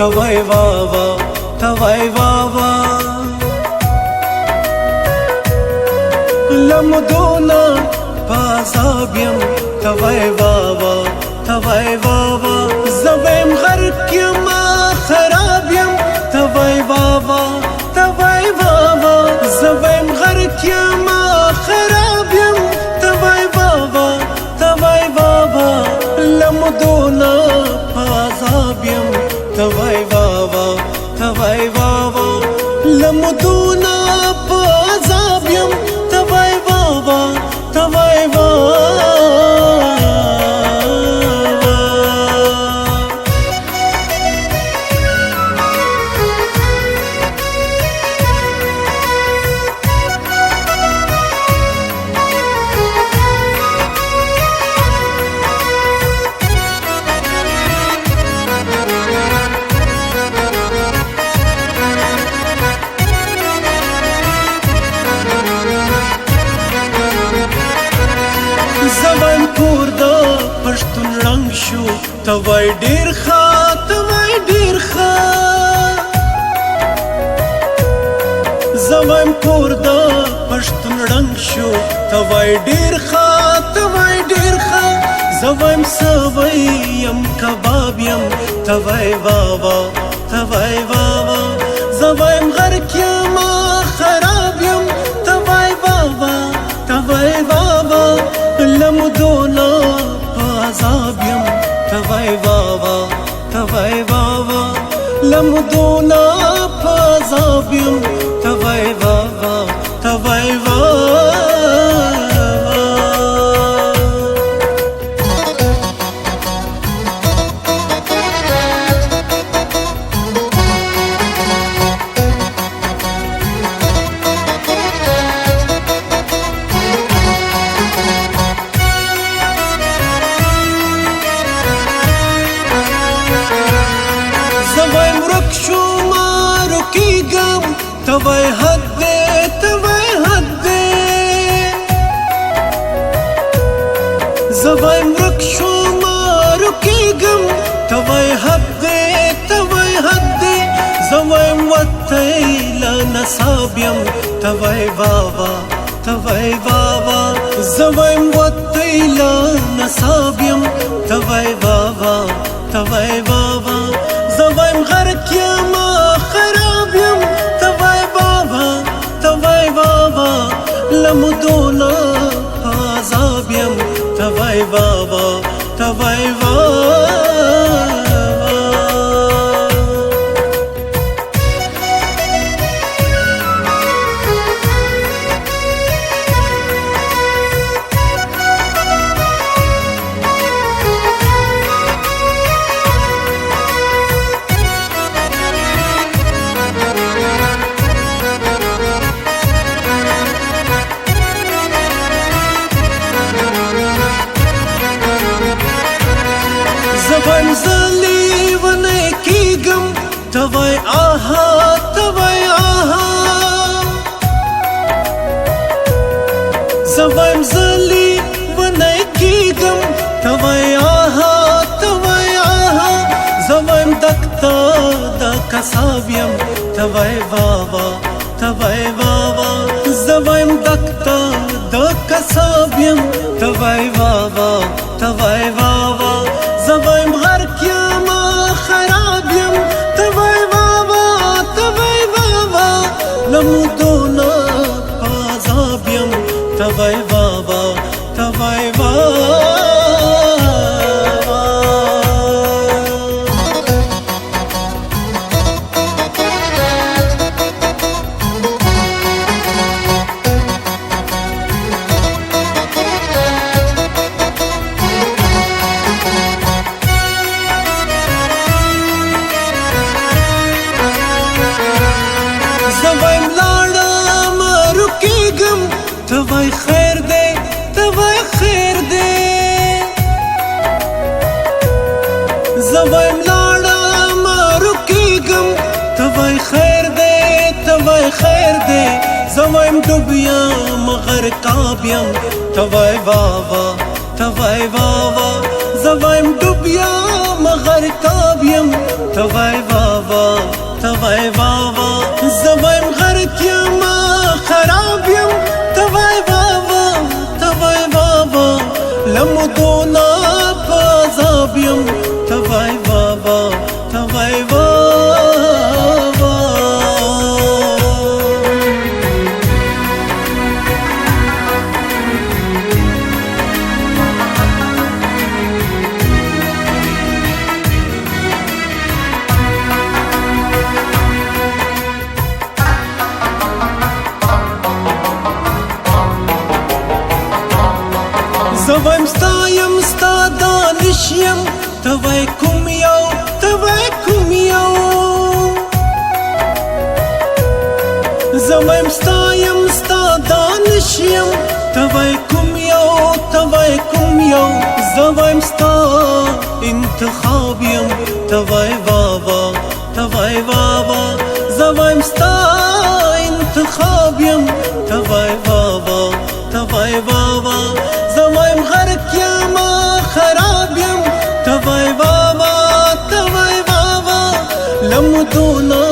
توای واوا توای واوا لمدونا پازابیم توای واوا توای واوا زبیم غرق یم خرابیم توای واوا توای واوا زبیم غرق یم خرابیم توای واوا توای واوا لمدونا پازابیم توای واوا توای واوا لمدونا پازابیم توای واوا توای واوا زویم کور د پښتون رنگ شو توای ډیر ښه توای ډیر ښه زویم کور د پښتون رنگ شو توای ډیر ښه توای ډیر ښه زویم سوی یم کباب یم توای واوا توای واوا زویم غرق یم خراب یم توای واوا توای واوا لمدونا پازابیم توای واوا توای واوا لمدونا پازابیم توای واوا توای واوا توای حد دے توای حد دے زوایم رک شوما رکیگم توای حد دے توای حد دے زوایم وطیلا نصابیم توای واوا توای واوا زوایم وطیلا نصابیم توای واوا توای واوا زوایم غرق یم خرابیم لمدونا پازابیم توای واوا توای واوا زوایم زلی ونه کیگم توای آها توای آها زوایم زلی ونه کیگم توای آها توای آها زوایم دکتا دا کسابیم توای واوا توای واوا زوایم دکتا دا کسابیم توای واوا توای واوا زوایم غرق یم خراب یم توای واوا توای واوا لمدونا پازاب یم توای واوا توای واوا زوایم لاړم رکیږم توای خیر دی توای خیر دی زوایم لاړم رکیږم توای خیر دی توای خیر دی زوایم ډوبیم غرقاب یم توای واوا توای واوا زوایم ډوبیم غرقاب یم توای واوا توای واوا زوایم غرق یم خراب یم توای واوا توای واوا لمدونا پازاب یم توای واوا توای واوا زوایم ستایم ستا دانش یم توای کوم یو توای کوم یو زوایم ستایم ستا دانش یم توای کوم یو توای کوم یو زوایم ستا انتخاب یم توای واوا توای واوا زوایم ستا انتخاب یم توای واوا توای واوا زوایم غرق یم خراب یم توای واوا توای واوا لمدونا